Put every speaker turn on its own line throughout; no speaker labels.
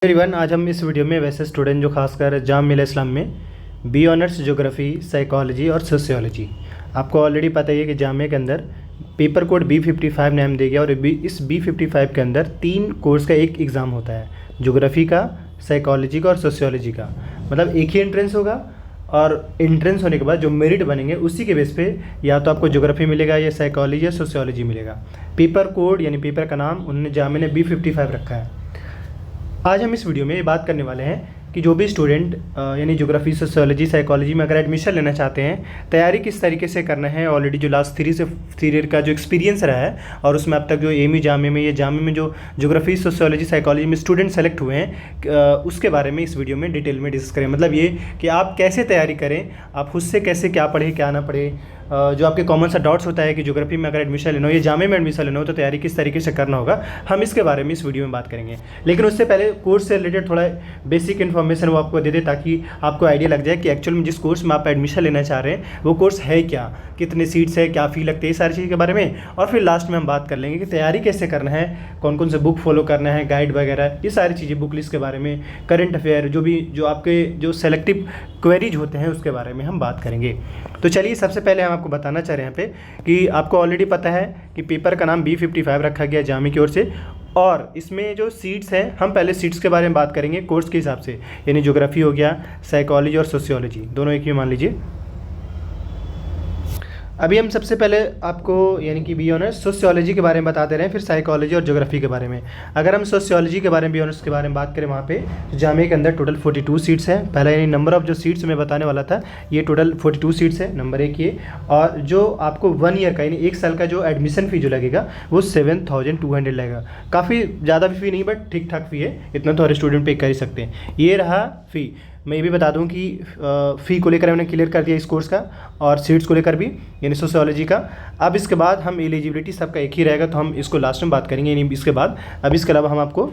Everyone, आज हम इस वीडियो में वैसे स्टूडेंट जो खासकर जाम मिलिया इस्लाम में बी ऑनर्स ज्योग्राफी, साइकोलॉजी और सोशियोलॉजी, आपको ऑलरेडी पता ही है कि जामिया के अंदर पेपर कोड B55 नाम दिया गया और इस B55 के अंदर 3 कोर्स का एक एग्ज़ाम होता है, ज्योग्राफी का, साइकोलॉजी का और सोशियोलॉजी का। मतलब एक ही एंट्रेंस होगा और एंट्रेंस होने के बाद जो मेरिट बनेंगे उसी के बेस पे या तो आपको ज्योग्राफी मिलेगा या साइकोलॉजी या सोशियोलॉजी मिलेगा। पेपर कोड यानी पेपर का नाम उन्होंने जामिया ने B55 रखा है। आज हम इस वीडियो में ये बात करने वाले हैं कि जो भी स्टूडेंट यानी ज्योग्राफी, सोशियोलॉजी, साइकोलॉजी में अगर एडमिशन लेना चाहते हैं, तैयारी किस तरीके से करना है। ऑलरेडी जो लास्ट 3 ईयर का जो एक्सपीरियंस रहा है और उसमें अब तक जो एमयू जामिया में, ये जामिया में जो ज्योग्राफी, सोशियोलॉजी, साइकोलॉजी में स्टूडेंट सेलेक्ट हुए हैं, उसके बारे में इस वीडियो में डिटेल में डिस्कस करें। मतलब ये कि आप कैसे तैयारी करें, आप खुद से कैसे क्या पढ़ें क्या ना पढ़ें, जो आपके कॉमन सा डाउट्स होता है कि ज्योग्राफी में अगर एडमिशन लेना हो या जामिया में एडमिशन लेना हो तो तैयारी किस तरीके से करना होगा, हम इसके बारे में इस वीडियो में बात करेंगे। लेकिन उससे पहले कोर्स से रिलेटेड थोड़ा बेसिक इन्फॉर्मेशन वो आपको दे दे ताकि आपको आइडिया लग जाए कि एक्चुअल में जिस कोर्स में आप एडमिशन लेना चाह रहे हैं वो कोर्स है क्या, कितने सीट्स है, क्या फ़ी लगती है, सारी चीज़ के बारे में। और फिर लास्ट में हम बात कर लेंगे कि तैयारी कैसे करना है, कौन कौन से बुक फॉलो करना है, गाइड वगैरह, ये सारी चीज़ें, बुक लिस्ट के बारे में, करंट अफेयर, जो आपके जो सेलेक्टिव क्वेरीज होते हैं उसके बारे में हम बात करेंगे। तो चलिए, सबसे पहले हम आपको बताना चाह रहे हैं यहाँ पे कि आपको ऑलरेडी पता है कि पेपर का नाम B55 रखा गया जामिया की ओर से, और इसमें जो सीट्स हैं, हम पहले सीट्स के बारे में बात करेंगे कोर्स के हिसाब से, यानी ज्योग्राफी हो गया, साइकोलॉजी और सोशियोलॉजी, दोनों एक ही मान लीजिए। अभी हम सबसे पहले आपको यानी कि बी ऑनर्स सोशियोलॉजी के बारे में बता दे रहे हैं, फिर साइकोलॉजी और ज्योग्राफी के बारे में। अगर हम सोशियोलॉजी के बारे में, बी ऑनर्स के बारे में बात करें, वहाँ पे तो जामिया के अंदर टोटल 42 सीट्स हैं। पहला यानी नंबर ऑफ जो सीट्स मैं बताने वाला था, ये टोटल 42 सीट्स है, नंबर 1 ये। और जो आपको 1 ईयर का यानी 1 साल का जो एडमिशन फ़ी जो लगेगा वो 7200 लगेगा। काफ़ी ज़्यादा भी फ़ी नहीं, बट ठीक ठाक फ़ी है, इतना तो हर स्टूडेंट पे कर ही सकते हैं। ये रहा फ़ी। मैं ये भी बता दूं कि फ़ी को लेकर मैंने क्लियर कर दिया इस कोर्स का, और सीट्स को लेकर भी यानी सोशियोलॉजी का। अब इसके बाद हम एलिजिबिलिटी सबका एक ही रहेगा, तो हम इसको लास्ट में बात करेंगे यानी इसके बाद। अब इसके अलावा हम आपको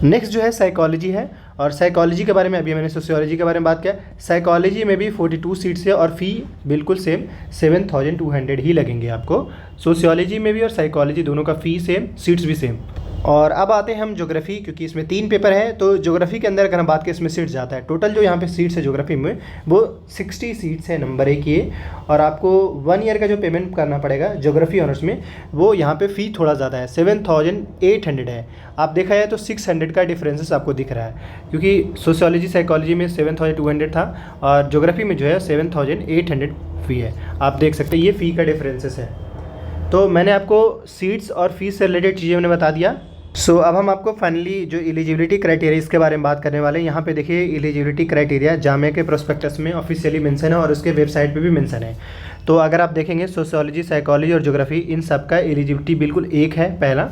नेक्स्ट जो है साइकोलॉजी है, और साइकोलॉजी के बारे में अभी मैंने सोशियोलॉजी के बारे में बात किया। साइकोलॉजी में भी 42 सीट्स है और फ़ी बिल्कुल सेम 7200 ही लगेंगे आपको। सोशियोलॉजी में भी और साइकोलॉजी दोनों का फ़ी सेम, सीट्स भी सेम। और अब आते हैं हम ज्योग्राफी, क्योंकि इसमें 3 पेपर हैं, तो ज्योग्राफी के अंदर अगर हम बात करें इसमें सीट्स ज़्यादा है। टोटल जो यहाँ पे सीट्स है ज्योग्राफी में वो 60 सीट्स है, नंबर 1 ये। और आपको 1 ईयर का जो पेमेंट करना पड़ेगा ज्योग्राफी ऑनर्स में, वो यहाँ पे फ़ी थोड़ा ज़्यादा है, 7800 है। आप देखा जाए तो 600 का डिफरेंसेस आपको दिख रहा है, क्योंकि सोशियोलॉजी, साइकोलॉजी में 7200 था और ज्योग्राफी में जो है 7800 फ़ी है। आप देख सकते हैं ये फ़ी का डिफरेंसेस है। तो मैंने आपको सीट्स और फीस से रिलेटेड चीज़ें मैंने बता दिया। अब हम आपको फाइनली जो एलिजिबिलिटी क्राइटेरिया इसके बारे में बात करने वाले हैं। यहाँ पे देखिए एलिजिबिलिटी क्राइटेरिया जामिया के प्रोस्पेक्टस में ऑफिशियली मेंशन है और उसके वेबसाइट पे भी मेंशन है। तो अगर आप देखेंगे सोशियोलॉजी, साइकोलॉजी और ज्योग्राफी, इन सब का एलिजिबिलिटी बिल्कुल एक है। पहला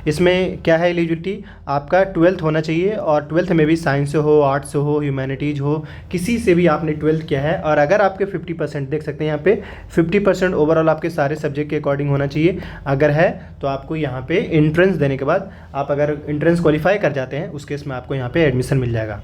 इसमें क्या है एलिजिबिलिटी, आपका 12th होना चाहिए, और 12th में भी साइंस से हो, आर्ट्स से हो, ह्यूमैनिटीज़ हो, किसी से भी आपने 12th किया है। और अगर आपके 50% देख सकते हैं यहाँ पे 50% ओवरऑल आपके सारे सब्जेक्ट के अकॉर्डिंग होना चाहिए। अगर है तो आपको यहाँ पे एंट्रेंस देने के बाद, आप अगर एंट्रेंस क्वालिफाई कर जाते हैं उस केस में आपको यहाँ पे एडमिशन मिल जाएगा।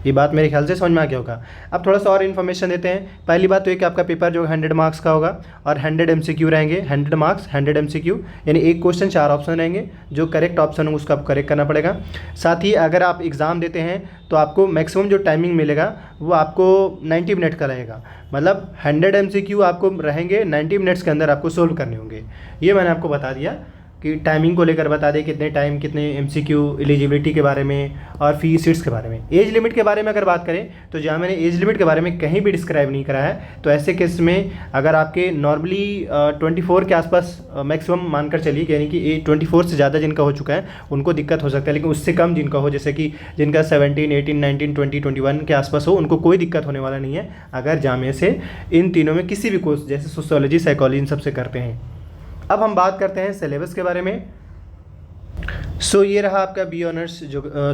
ये बात मेरे ख्याल से समझ में आ गया होगा। अब थोड़ा सा और इन्फॉर्मेशन देते हैं। पहली बात तो ये कि आपका पेपर जो 100 मार्क्स का होगा और 100 MCQ रहेंगे। 100 मार्क्स 100 MCQ, यानी एक क्वेश्चन 4 ऑप्शन रहेंगे, जो करेक्ट ऑप्शन हो उसका आपको करेक्ट करना पड़ेगा। साथ ही अगर आप एग्ज़ाम देते हैं तो आपको मैक्सिमम जो टाइमिंग मिलेगा वो आपको 90 मिनट का रहेगा। मतलब 100 MCQ आपको रहेंगे, 90 मिनट्स के अंदर आपको सोल्व करने होंगे। ये मैंने आपको बता दिया कि टाइमिंग को लेकर बता दें कितने टाइम, कितने MCQ, एलिजिबिलिटी के बारे में और फी, सीट्स के बारे में। एज लिमिट के बारे में अगर बात करें तो जहाँ मैंने एज लिमिट के बारे में कहीं भी डिस्क्राइब नहीं करा है, तो ऐसे केस में अगर आपके नॉर्मली 24 के आसपास मैक्सिमम मानकर चलिए, यानी कि 24 से ज़्यादा जिनका हो चुका है उनको दिक्कत हो सकता है, लेकिन उससे कम जिनका हो, जैसे कि जिनका 17, 18, 19, 20, 21 के आसपास हो, उनको कोई दिक्कत होने वाला नहीं है अगर जामिया से इन तीनों में किसी भी कोर्स जैसे सोशियोलॉजी, साइकोलॉजी इन सबसे करते हैं। अब हम बात करते हैं सिलेबस के बारे में। ये रहा आपका बी ऑनर्स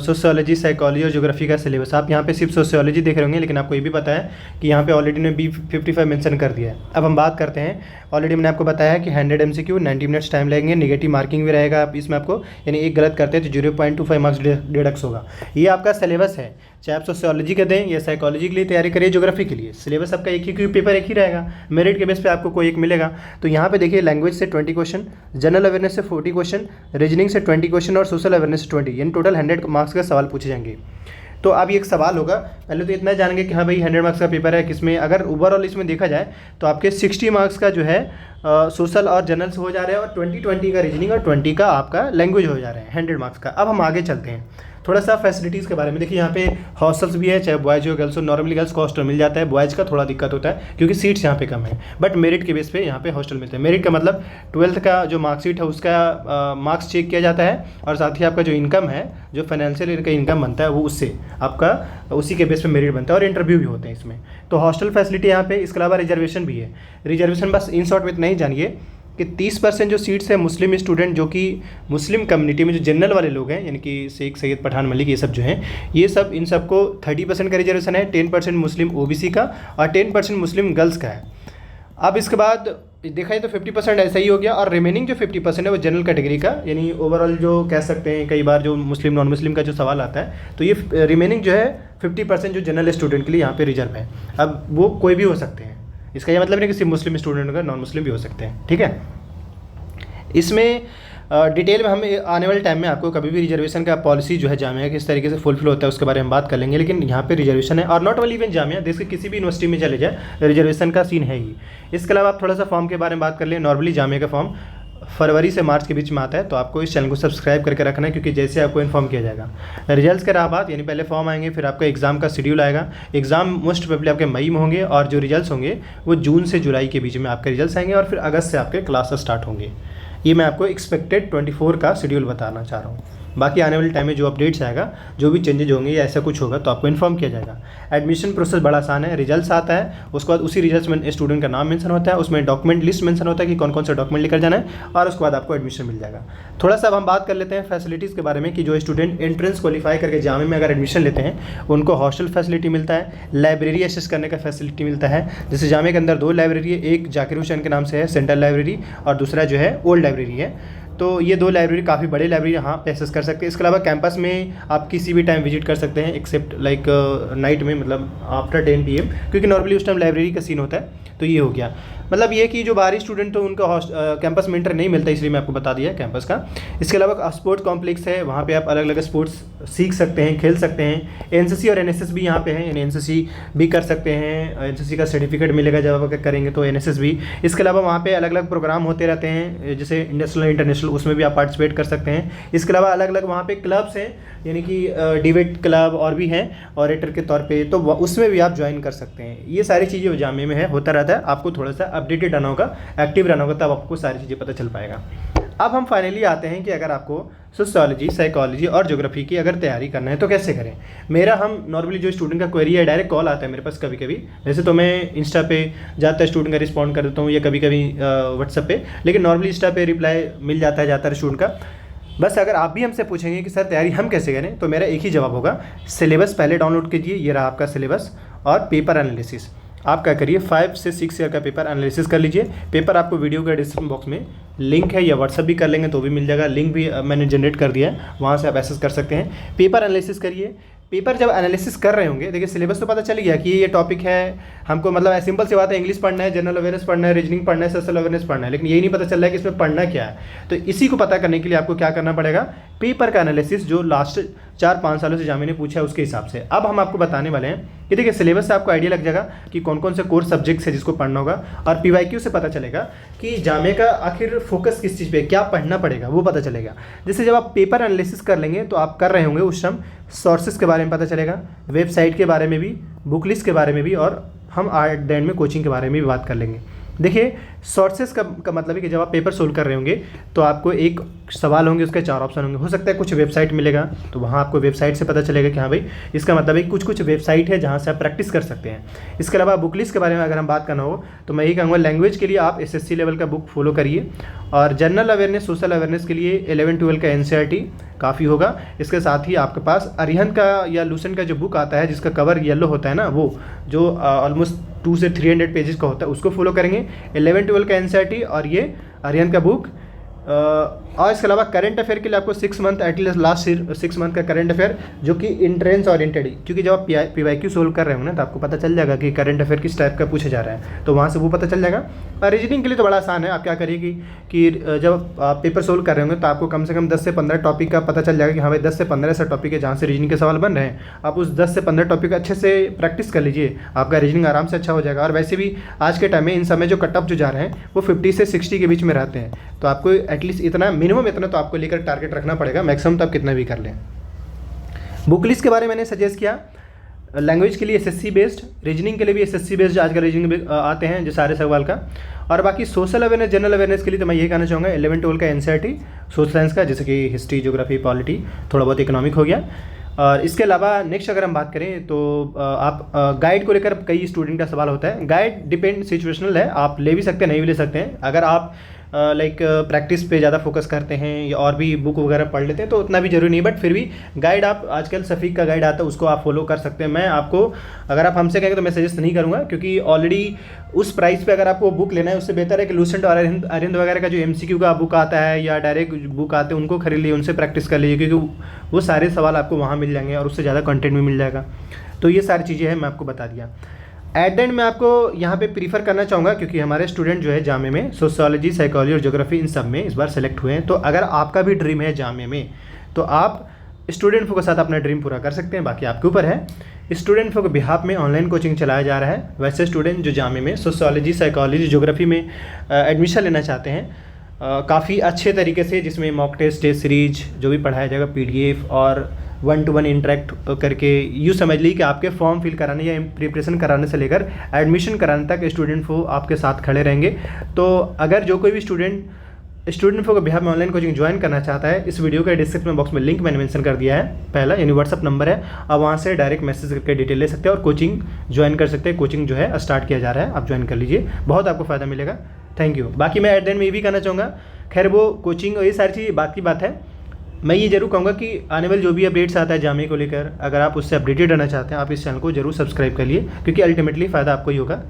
सोशियोलॉजी, साइकोलॉजी और ज्योग्राफी का सिलेबस। आप यहाँ पे सिर्फ सोशियोलॉजी देख रहे होंगे, लेकिन आपको ये भी पता है कि यहाँ पे ऑलरेडी ने B55 मेंशन कर दिया है। अब हम बात करते हैं, ऑलरेडी मैंने आपको बताया है कि 100 MCQ, 90 मिनट्स टाइम लगेंगे, नेगेटिव मार्किंग भी रहेगा आप इसमें आपको, यानी एक गलत करते हैं तो 0.25 मार्क्स डिडक्ट होगा। ये आपका सिलेबस है, चाहे आप सोशियोलॉजी के दें या साइकोलॉजी के लिए तैयारी करिए, ज्योग्राफी के लिए सिलेबस आपका एक ही, क्योंकि पेपर एक ही रहेगा, मेरिट के बेस पे आपको कोई एक मिलेगा। तो यहाँ पे देखिए लैंग्वेज से 20 क्वेश्चन, जनरल अवेयरनेस से 40 क्वेश्चन, रीजनिंग से 20 क्वेश्चन एजुकेशन और सोशल अवेयरनेस 20, यानी टोटल 100 मार्क्स का सवाल पूछे जाएंगे। तो अब एक सवाल होगा, पहले तो इतना जानेंगे कि हाँ भाई 100 मार्क्स का पेपर है, किसमें अगर ओवरऑल इसमें देखा जाए तो आपके 60 मार्क्स का जो है सोशल और जनरल से हो जा रहा है, और 20 का रीजनिंग और 20 का आपका लैंग्वेज हो जा रहा है 100 मार्क्स का। अब हम आगे चलते हैं थोड़ा सा फैसिलिटीज़ के बारे में। देखिए यहाँ पे हॉस्टल्स भी है, चाहे बॉयज़ हो गर्ल्स हो। नॉर्मली गर्ल्स को हॉस्टल मिल जाता है, बॉयज़ का थोड़ा दिक्कत होता है क्योंकि सीट्स यहाँ पे कम है, बट मेरिट के बेस पे यहाँ पे हॉस्टल मिलते हैं। मेरिट का मतलब 12th का जो मार्कशीट है उसका मार्क्स चेक किया जाता है, और साथ ही आपका जो इनकम है, जो फाइनेंशियल का इनकम बनता है, वो उससे आपका उसी के बेस पे मेरिट बनता है, और इंटरव्यू भी होते हैं इसमें। तो हॉस्टल फैसिलिटी यहाँ पे, इसके अलावा रिजर्वेशन भी है। रिजर्वेशन बस इन शॉर्ट में इतना ही जानिए कि 30% जो सीट्स है मुस्लिम स्टूडेंट, जो कि मुस्लिम कम्युनिटी में जो जनरल वाले लोग हैं, यानी कि शेख सैयद पठान मलिक ये सब जो हैं, ये सब इन सबको 30% का रिजर्वेशन है, 10% मुस्लिम ओबीसी का और 10% मुस्लिम गर्ल्स का है। अब इसके बाद देखा जाए तो 50% ऐसा ही हो गया, और रिमेनिंग जो 50% है वो जनरल कैटेगरी का, यानी ओवरऑल जो कह सकते हैं कई बार जो मुस्लिम नॉन मुस्लिम का जो सवाल आता है, तो ये रिमेनिंग जो है 50% जो जनरल स्टूडेंट के लिए यहाँ पे रिजर्व है। अब वो कोई भी हो सकते हैं, इसका ये मतलब नहीं कि सिर्फ मुस्लिम स्टूडेंट का, नॉन मुस्लिम भी हो सकते हैं, ठीक है। इसमें डिटेल में हम आने वाले टाइम में आपको कभी भी रिजर्वेशन का पॉलिसी जो है जामिया किस तरीके से फुलफिल होता है उसके बारे में बात कर लेंगे, लेकिन यहाँ पे रिजर्वेशन है। और नॉट ओनली इवन जामिया, देश के किसी भी यूनिवर्सिटी में चले जाए रिजर्वेशन का सीन है ही। इसके अलावा आप थोड़ा सा फॉर्म के बारे में बात कर लें। नॉर्मली जामिया का फॉर्म फरवरी से मार्च के बीच में आता है, तो आपको इस चैनल को सब्सक्राइब करके रखना है, क्योंकि जैसे आपको इन्फॉर्म किया जाएगा। रिजल्ट्स के रहा बात, यानी पहले फॉर्म आएंगे, फिर आपका एग्जाम का शेड्यूल आएगा। एग्जाम मोस्ट प्रोबेबली आपके मई में होंगे, और जो रिजल्ट्स होंगे वो जून से जुलाई के बीच में आपके रिजल्ट्स आएंगे, और फिर अगस्त से आपके क्लासेस स्टार्ट होंगे। ये मैं आपको एक्सपेक्टेड 24 का शेड्यूल बताना चाह रहा हूँ। बाकी आने वाले टाइम में जो अपडेट्स आएगा, जो भी चेंजेज होंगे या ऐसा कुछ होगा तो आपको इन्फॉर्म किया जाएगा। एडमिशन प्रोसेस बड़ा आसान है। रिजल्ट्स आता है, उसके बाद उसी रिजल्ट्स में स्टूडेंट का नाम मेंशन होता है, उसमें डॉक्यूमेंट लिस्ट मेंशन होता है कि कौन कौन सा डॉक्यूमेंट लेकर जाना है, और उसके बाद आपको एडमिशन मिल जाएगा। थोड़ा सा अब हम बात कर लेते हैं फैसिलिटीज़ के बारे में कि जो स्टूडेंट एंट्रेंस क्वालिफाई करके जामिया में अगर एडमिशन लेते हैं उनको हॉस्टल फैसिलिटी मिलता है, लाइब्रेरी एक्सेस करने का फैसिलिटी मिलता है। जैसे जामिया के अंदर 2 लाइब्रेरी है, एक जाकिर हुसैन के नाम से है सेंट्रल लाइब्रेरी, और दूसरा जो है ओल्ड लाइब्रेरी है। तो ये 2 लाइब्रेरी काफ़ी बड़े लाइब्रेरी यहाँ पे एक्सेस कर सकते हैं। इसके अलावा कैंपस में आप किसी भी टाइम विजिट कर सकते हैं, एक्सेप्ट लाइक नाइट में, मतलब आफ्टर 10 PM, क्योंकि नॉर्मली उस टाइम लाइब्रेरी का सीन होता है। तो ये हो गया, मतलब ये कि जो बाहरी स्टूडेंट तो उनका कैंपस में इंटर नहीं मिलता, इसलिए मैं आपको बता दिया कैंपस का। इसके अलावा स्पोर्ट्स कॉम्प्लेक्स है, वहाँ पे आप अलग अलग स्पोर्ट्स सीख सकते हैं, खेल सकते हैं। एनसीसी और एनएसएस भी यहाँ पे है, यानी एनसीसी भी कर सकते हैं, एनसीसी का सर्टिफिकेट मिलेगा जब आप करेंगे, तो एनएसएस भी। इसके अलावा वहाँ पे अलग अलग प्रोग्राम होते रहते हैं, जैसे नेशनल इंटरनेशनल, उसमें भी आप पार्टिसिपेट कर सकते हैं। इसके अलावा अलग अलग वहाँ पे क्लब्स हैं, यानी कि डिबेट क्लब और भी हैं ऑरेटर के तौर पे, तो उसमें भी आप ज्वाइन कर सकते हैं। ये सारी चीज़ें जामिया में है, होता रहता है। आपको थोड़ा सा अपडेटेड रहना होगा, एक्टिव रहना होगा, तब आपको सारी चीज़ें पता चल पाएगा। अब हम फाइनली आते हैं कि अगर आपको सोशियोलॉजी, साइकोलॉजी और ज्योग्राफी की अगर तैयारी करना है तो कैसे करें। मेरा हम नॉर्मली जो स्टूडेंट का क्वेरी है, डायरेक्ट कॉल आता है मेरे पास कभी कभी। वैसे तो मैं इंस्टा पे ज़्यादातर स्टूडेंट का रिस्पॉन्ड कर देता हूँ, या कभी कभी व्हाट्सएप पे, लेकिन नॉर्मली इंस्टा पे रिप्लाई मिल जाता है ज़्यादातर स्टूडेंट का। बस अगर आप भी हमसे पूछेंगे कि सर तैयारी हम कैसे करें, तो मेरा एक ही जवाब होगा, सिलेबस पहले डाउनलोड कीजिए, ये रहा आपका सिलेबस, और पेपर एनालिसिस आप क्या करिए, 5 से 6 ईयर का पेपर एनालिसिस कर लीजिए। पेपर आपको वीडियो के डिस्क्रिप्शन बॉक्स में लिंक है, या व्हाट्सअप भी कर लेंगे तो भी मिल जाएगा, लिंक भी मैंने जनरेट कर दिया है, वहाँ से आप एक्सेस कर सकते हैं। पेपर एनालिसिस करिए। पेपर जब एनालिसिस कर रहे होंगे, देखिए सिलेबस तो पता चल गया कि ये टॉपिक है, हमको मतलब सिंपल सी बात है, इंग्लिश पढ़ना है, जनरल अवेयरनेस पढ़ना है, रीजनिंग पढ़ना है, सोशल अवेयरनेस पढ़ना है, लेकिन यही नहीं पता चल रहा है कि इसमें पढ़ना क्या है। तो इसी को पता करने के लिए आपको क्या करना पड़ेगा, पेपर का एनालिसिस जो लास्ट 4-5 सालों से जामिया ने पूछा है उसके हिसाब से। अब हम आपको बताने वाले हैं कि देखिए सिलेबस से आपको आइडिया लग जाएगा कि कौन कौन से कोर्स सब्जेक्ट्स है जिसको पढ़ना होगा, और पीवाईक्यू से पता चलेगा कि जामिया का आखिर फोकस किस चीज़ पे, क्या पढ़ना पड़ेगा, वो पता चलेगा। जैसे जब आप पेपर एनालिसिस कर लेंगे तो आप कर रहे होंगे उस टाइम सोर्सेज के बारे में पता चलेगा, वेबसाइट के बारे में भी, बुक लिस्ट के बारे में भी, और हम एट द एंड में कोचिंग के बारे में भी बात कर लेंगे। देखिए सोर्सेस का मतलब है कि जब आप पेपर सोल्व कर रहे होंगे तो आपको एक सवाल होंगे, उसके 4 ऑप्शन होंगे। हो सकता है कुछ वेबसाइट मिलेगा, तो वहाँ आपको वेबसाइट से पता चलेगा कि हाँ भाई इसका मतलब है कुछ वेबसाइट है जहाँ से आप प्रैक्टिस कर सकते हैं। इसके अलावा बुक लिस्ट के बारे में अगर हम बात करना हो तो मैं ये कहूँगा लैंग्वेज के लिए आप SSC लेवल का बुक फॉलो करिए, और जनरल अवेयरनेस, सोशल अवेयरनेस के लिए 11-12 का NCERT काफ़ी होगा। इसके साथ ही आपके पास अरिहंत का या लूसेंट का जो बुक आता है जिसका कवर येलो होता है ना, वो जो ऑलमोस्ट 200 से 300 पेजेस का होता है, उसको फॉलो करेंगे। 11-12 का NCERT और ये अरिहंत का बुक और इसके अलावा करंट अफेयर के लिए आपको 6 मंथ एटलीस्ट लास्ट 6 मंथ का करंट अफेयर जो कि इंट्रेंस ओरिएंटेड, क्योंकि जब आप PYQ सोल्व कर रहे हो ना तो आपको पता चल जाएगा कि करंट अफेयर किस टाइप का पूछा जा रहा है, तो वहाँ से वो पता चल जाएगा। और रीजनिंग के लिए तो बड़ा आसान है। आप क्या करिए कि जब आप पेपर सोल्व कर रहे होंगे तो आपको कम से कम 10 से 15 टॉपिक का पता चल जाएगा कि हाँ भाई 10 से 15 ऐसा टॉपिक है जहाँ से रीजनिंग के सवाल बन रहे हैं। आप उस 10 से 15 टॉपिक अच्छे से प्रैक्टिस कर लीजिए, आपका रीजनिंग आराम से अच्छा हो जाएगा। और वैसे भी आज के टाइम में इन समय जो कट ऑफ जो जा रहे हैं वो 50 से 60 के बीच में रहते हैं, तो आपको एटलीस्ट इतना मिनिमम इतना तो आपको लेकर टारगेट रखना पड़ेगा, मैक्सिमम तो आप कितना भी कर लें। बुक लिस्ट के बारे में मैंने सजेस्ट किया, लैंग्वेज के लिए SSC बेस्ड, रीजनिंग के लिए भी SSC बेस्ड आज का रीजनिंग आते हैं जो सारे सवाल का। और बाकी सोशल अवेयरनेस, जनरल अवेयरनेस के लिए तो मैं ये कहना चाहूँगा 11-12 का NCERT सोशल साइंस का, जैसे कि हिस्ट्री, ज्योग्राफी, पॉलिटी, थोड़ा बहुत इकोनॉमिक हो गया। और इसके अलावा नेक्स्ट अगर हम बात करें तो आप गाइड को लेकर कई स्टूडेंट का सवाल होता है। गाइड डिपेंड सिचुएशनल है, आप ले भी सकते हैं, नहीं भी ले सकते हैं। अगर आप लाइक प्रैक्टिस पे ज़्यादा फोकस करते हैं या और भी बुक वगैरह पढ़ लेते हैं तो उतना भी जरूरी नहीं, बट फिर भी गाइड आप आजकल सफ़ीक का गाइड आता है उसको आप फॉलो कर सकते हैं। मैं आपको, अगर आप हमसे कहेंगे तो मैं सजेस्ट नहीं करूँगा, क्योंकि ऑलरेडी उस प्राइस पे अगर आपको बुक लेना है उससे बेहतर है कि लूसेंट और अरिहंत वगैरह का जो MCQ का बुक आता है या डायरेक्ट बुक आते हैं उनको खरीद लीजिए, उनसे प्रैक्टिस कर लीजिए, क्योंकि वो सारे सवाल आपको वहाँ मिल जाएंगे और उससे ज़्यादा कंटेंट भी मिल जाएगा। तो ये सारी चीज़ें हैं, मैं आपको बता दिया। एट द एंड मैं आपको यहाँ पे प्रीफर करना चाहूँगा, क्योंकि हमारे स्टूडेंट जो है जामे में सोशियोलॉजी, साइकोलॉजी और ज्योग्राफी इन सब में इस बार सेलेक्ट हुए हैं। तो अगर आपका भी ड्रीम है जामे में तो आप स्टूडेंट के साथ अपना ड्रीम पूरा कर सकते हैं, बाकी आपके ऊपर है। स्टूडेंट के बिहाफ में ऑनलाइन कोचिंग चलाया जा रहा है। वैसे स्टूडेंट जो जामे में सोशियोलॉजी, साइकोलॉजी, ज्योग्राफी में एडमिशन लेना चाहते हैं काफ़ी अच्छे तरीके से, जिसमें मॉक टेस्ट सीरीज जो भी पढ़ाया जाएगा, PDF और 1-to-1 इंटरेक्ट करके, यूँ समझ ली कि आपके फॉर्म फिल कराने या प्रिपरेशन कराने से लेकर एडमिशन कराने तक स्टूडेंट को आपके साथ खड़े रहेंगे। तो अगर जो कोई भी स्टूडेंट को बिहार में ऑनलाइन कोचिंग ज्वाइन करना चाहता है, इस वीडियो के डिस्क्रिप्शन बॉक्स में लिंक मैंने मेंशन कर दिया है, पहला यानी व्हाट्सअप नंबर है, आप वहाँ से डायरेक्ट मैसेज करके डिटेल ले सकते हैं और कोचिंग ज्वाइन कर सकते हैं। कोचिंग जो है स्टार्ट किया जा रहा है, आप ज्वाइन कर लीजिए, बहुत आपको फ़ायदा मिलेगा। Thank you. बाकी मैं एट द एंड में ये भी कहना चाहूँगा, खैर वो कोचिंग और ये सारी चीज़ बात की बात है, मैं ये जरूर कहूँगा कि आने वाले जो भी अपडेट्स आता है जामे को लेकर, अगर आप उससे अपडेटेड रहना चाहते हैं आप इस चैनल को जरूर सब्सक्राइब कर लिए, क्योंकि अल्टीमेटली फ़ायदा आपको ही होगा।